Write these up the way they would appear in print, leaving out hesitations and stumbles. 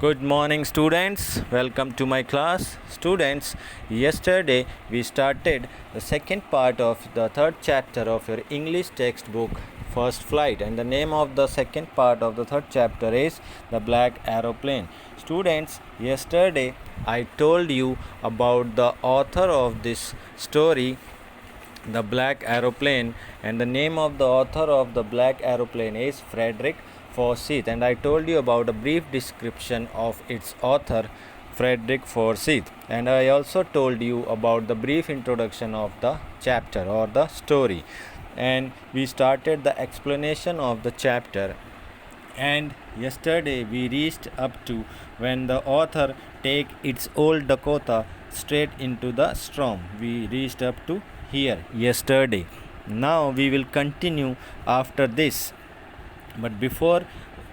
Good morning, students. Welcome to my class. Students, yesterday we started the second part of the third chapter of your English textbook, First Flight, and the name of the second part of the third chapter is The Black Aeroplane. Students, yesterday I told you about the author of this story, The Black Aeroplane, and the name of the author of The Black Aeroplane is Frederick Forsyth, and I told you about a brief description of its author, Frederick Forsyth, and I also told you about the brief introduction of the chapter or the story, and we started the explanation of the chapter. And yesterday we reached up to when the author take its old Dakota straight into the storm. We reached up to here yesterday. Now we will continue after this. But before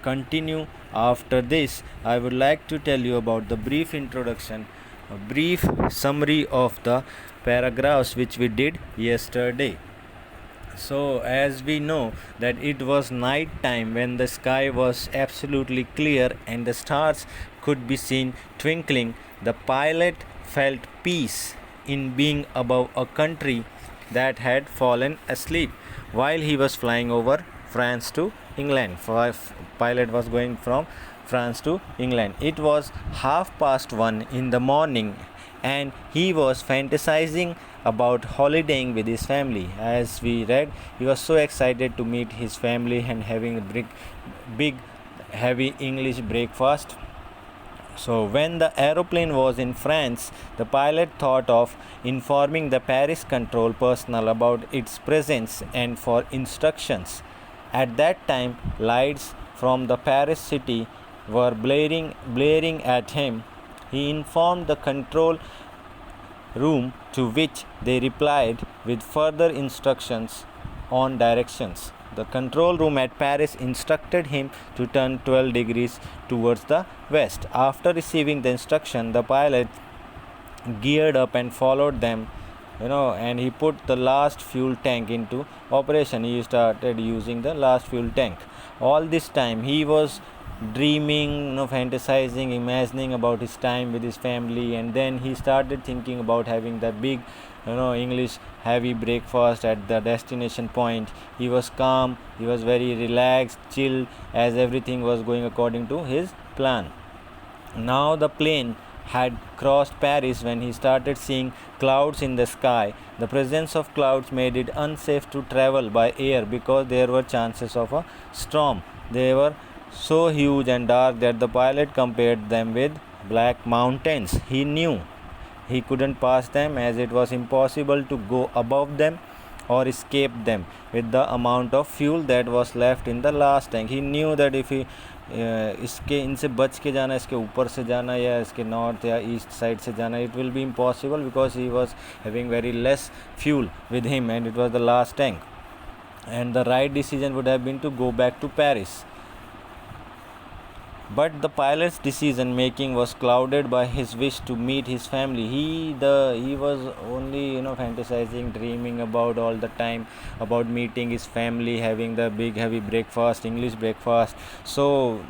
continue after this, I would like to tell you about the brief introduction, a brief summary of the paragraphs which we did yesterday. So as we know that it was night time when the sky was absolutely clear and the stars could be seen twinkling, the pilot felt peace in being above a country that had fallen asleep while he was flying over France to England. Pilot was going from France to England. It was 1:30 in the morning and he was fantasizing about holidaying with his family. As we read, he was so excited to meet his family and having a big heavy English breakfast. So when the aeroplane was in France, the pilot thought of informing the Paris control personnel about its presence and for instructions. At that time, lights from the Paris city were blaring at him. He informed the control room, to which they replied with further instructions on directions. The control room at Paris instructed him to turn 12 degrees towards the west. After receiving the instruction, the pilot geared up and followed them, and he put the last fuel tank into operation. He started using the last fuel tank. All this time he was dreaming, fantasizing, imagining about his time with his family, and then he started thinking about having that big English heavy breakfast at the destination point. He was calm, he was very relaxed, chilled, as everything was going according to his plan. Now the plane had crossed Paris when he started seeing clouds in the sky. The presence of clouds made it unsafe to travel by air because there were chances of a storm. They were so huge and dark that the pilot compared them with black mountains. He knew he couldn't pass them as it was impossible to go above them or escape them with the amount of fuel that was left in the last tank. He knew that if he इनसे बच के जाना, इसके ऊपर से जाना या इसके नॉर्थ या ईस्ट साइड से जाना, it will be impossible because he was having very less fuel with him and it was the last tank, and the right decision would have been to go back to Paris. But the pilot's decision making was clouded by his wish to meet his family. He was only fantasizing, dreaming about all the time about meeting his family, having the big heavy breakfast, English breakfast. So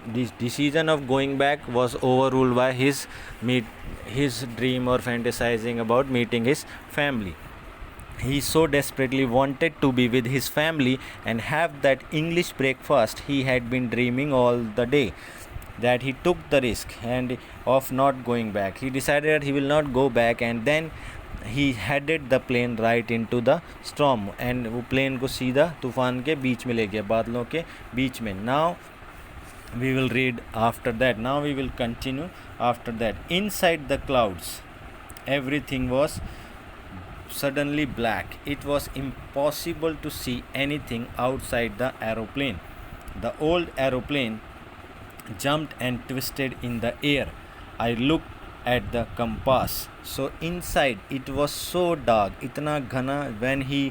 this decision of going back was overruled by his dream or fantasizing about meeting his family. He so desperately wanted to be with his family and have that English breakfast he had been dreaming all the day, that he took the risk and of not going back. He decided that he will not go back, and then he headed the plane right into the storm, and वो plane को सीधा तूफान के बीच में ले गया, बादलों के बीच में. Now we will read after that. Now we will continue after that. Inside the clouds, everything was suddenly black. It was impossible to see anything outside the aeroplane. The old aeroplane jumped and twisted in the air. I looked at the compass. So inside it was so dark, इतना घना. When he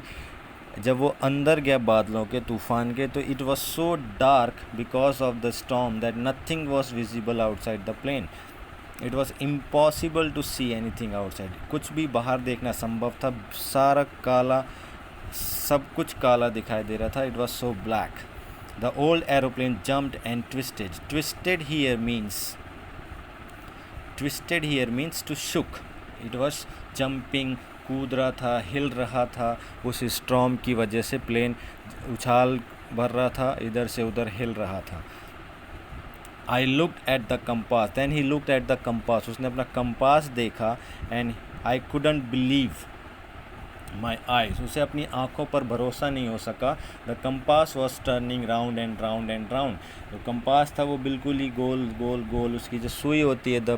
जब वो अंदर गया बादलों के तूफान के, तो it was so dark because of the storm that nothing was visible outside the plane. It was impossible to see anything outside. कुछ भी बाहर देखना संभव था. सारा काला, सब कुछ काला दिखाई दे रहा था. It was so black. The old aeroplane jumped and twisted. Twisted here means to shook. It was jumping, कूद रहा था, हिल रहा था. उस स्टॉर्म की वजह से प्लेन उछाल भर रहा था, इधर से उधर हिल रहा था. I looked at the compass. Then he looked at the compass. उसने अपना कंपास देखा and I couldn't believe my eyes. उसे अपनी आँखों पर भरोसा नहीं हो सका. The compass was turning round and round and round. जो कंपास था वो बिल्कुल ही गोल गोल गोल, उसकी जो सुई होती है, the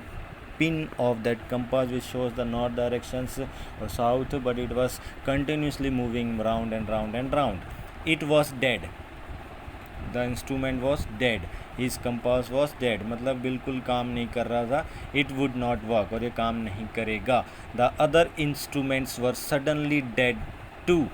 pin of that compass which shows the north directions or south, but it was continuously moving round and round and round. It was dead. The instrument was dead. His compass was dead. मतलब बिल्कुल काम नहीं कर रहा था. It would not work, और ये काम नहीं करेगा. The other instruments were suddenly dead too.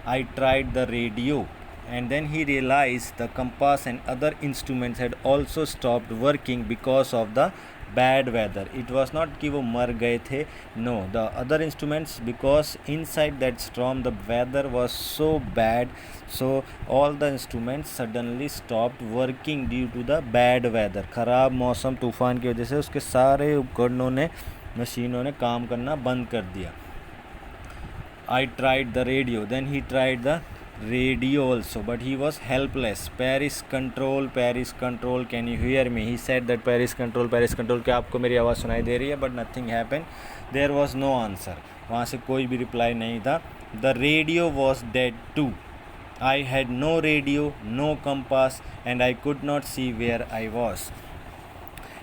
I tried the radio, and then he realized the compass and other instruments had also stopped working because of the bad weather. It was not कि वो मर गए थे. No, the other instruments, because inside that storm the weather was so bad, so all the instruments suddenly stopped working due to the bad weather. ख़राब मौसम, तूफ़ान की वजह से उसके सारे उपकरणों ने, मशीनों ने काम करना बंद कर दिया. I tried the radio. Then he tried the radio also, but he was helpless. Paris control, can you hear me? He said that Paris control, क्या आपको मेरी आवाज़ सुनाई दे रही है? But nothing happened. There was no answer. वहाँ से कोई भी रिप्लाई नहीं था. The radio was dead too. I had no radio, no compass, and I could not see where I was.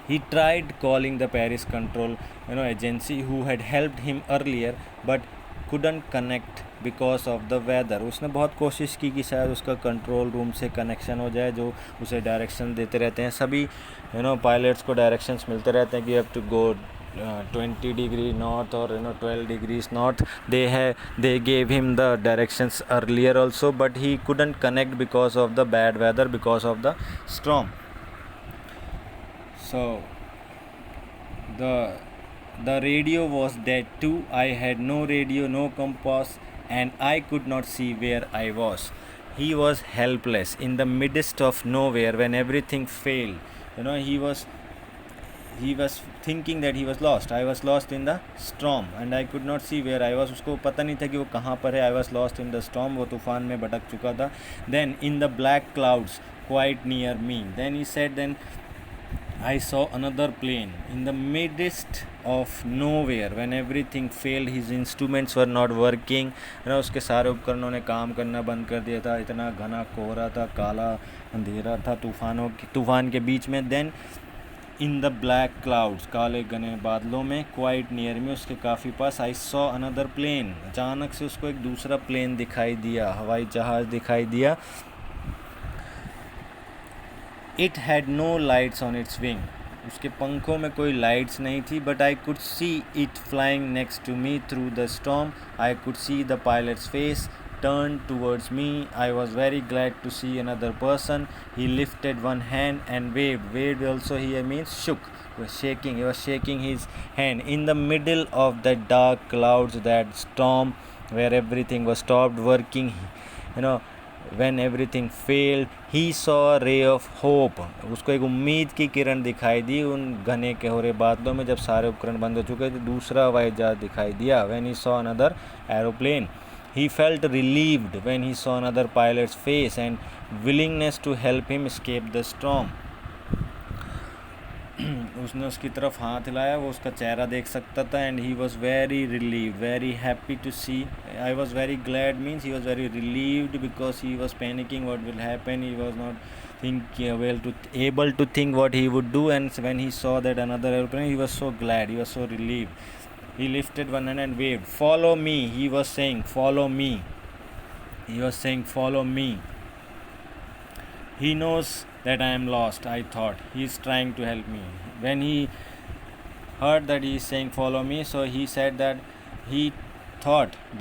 He tried calling the Paris control agency who had helped him earlier, but couldn't connect because of the weather. उसने बहुत कोशिश की कि शायद उसका control room से connection हो जाए, जो उसे डायरेक्शन देते रहते हैं. सभी पायलट्स को डायरेक्शंस मिलते रहते हैं कि have to go 20 degree north or 12 degrees north. They gave him the directions earlier also, but he couldn't connect because of the bad weather, because of the storm. So the radio was dead too. I had no radio, no compass, and I could not see where I was. He was helpless in the midst of nowhere when everything failed. He was thinking that he was lost. I was lost in the storm and I could not see where I was. उसको पता नहीं था कि वो कहाँ पर है. I was lost in the storm. वो तूफान में भटक चुका था. Then in the black clouds quite near me. Then he said, then I saw another plane in the midst of nowhere when everything failed. His instruments were not working. उसके सारे उपकरणों ने काम करना बंद कर दिया था. इतना घना कोहरा था, काला अंधेरा था तूफान के बीच में. Then in the black clouds, काले घने बादलों में, quite near me, उसके काफ़ी पास, I saw another plane. अचानक से उसको एक दूसरा प्लेन दिखाई दिया, हवाई जहाज़ दिखाई दिया. It had no lights on its wing. उसके पंखों में कोई लाइट्स नहीं थी. But I could see it flying next to me through the storm. I could see the pilot's face turned towards me. I was very glad to see another person. He lifted one hand and waved. Waved also here means shook. He was shaking his hand. In the middle of that dark clouds, that storm where everything was stopped working, when everything failed, he saw a ray of hope. उसको एक उम्मीद की किरण दिखाई दी उन घने कोहरे बादलों में. जब सारे उपकरण बंद हो चुके थे, दूसरा हवाई जहाज दिखाई दिया. When he saw another aeroplane, he felt relieved when he saw another pilot's face and willingness to help him escape the storm. उसने उसकी तरफ हाथ हिलाया, वो उसका चेहरा देख सकता था. And he was very relieved, very happy to see. I was very glad means he was very relieved because he was panicking what will happen. He was not able to think what he would do. And when he saw that another airplane, he was so glad, he was so relieved. He lifted one hand and waved. Follow me, he was saying, follow me. He was saying, follow me. He knows that I am lost, I thought. He is trying to help me. When he heard that he is saying follow me, so he said that the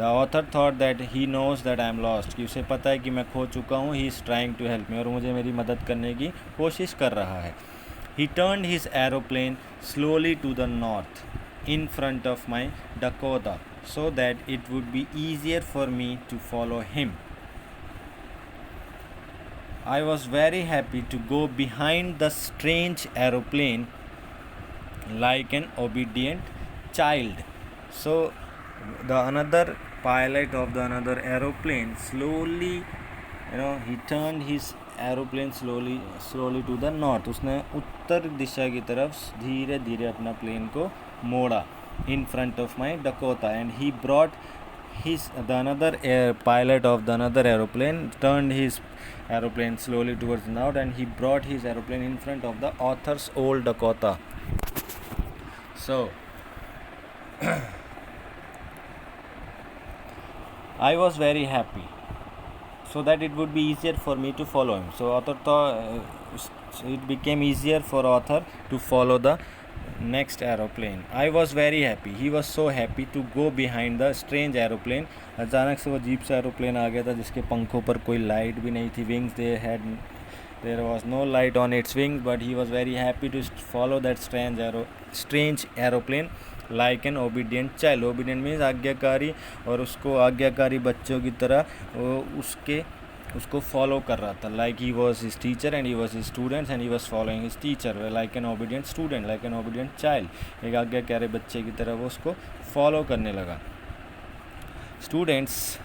author thought that he knows that I am lost. कि उसे पता है कि मैं खो चुका हूँ. He is trying to help me, और मुझे मेरी मदद करने की कोशिश कर रहा है. He turned his aeroplane slowly to the north in front of my Dakota so that it would be easier for me to follow him. I was very happy to go behind the strange aeroplane like an obedient child. So the another pilot of the another aeroplane slowly, he turned his aeroplane slowly to the north. उसने उत्तर दिशा की तरफ धीरे धीरे अपना plane को मोड़ा in front of my Dakota, and he brought the another pilot of the another aeroplane turned his aeroplane slowly towards the north, and he brought his aeroplane in front of the author's old Dakota. So I was very happy so that it would be easier for me to follow him. So author it became easier for author to follow the next aeroplane. I was very happy. He was so happy to go behind the strange aeroplane. अचानक से वो अजीब सा aeroplane आ गया था जिसके पंखों पर कोई लाइट भी नहीं थी. Wings there was no light on its wings, but he was very happy to follow that strange aeroplane like an obedient child. Obedient means आज्ञाकारी, और उसको आज्ञाकारी बच्चों की तरह उसको फॉलो कर रहा था. Like he was his teacher and he was his students and he was following his teacher like an obedient student, like an obedient child. एक आज्ञाकारी बच्चे की तरह वो उसको फॉलो करने लगा. Students,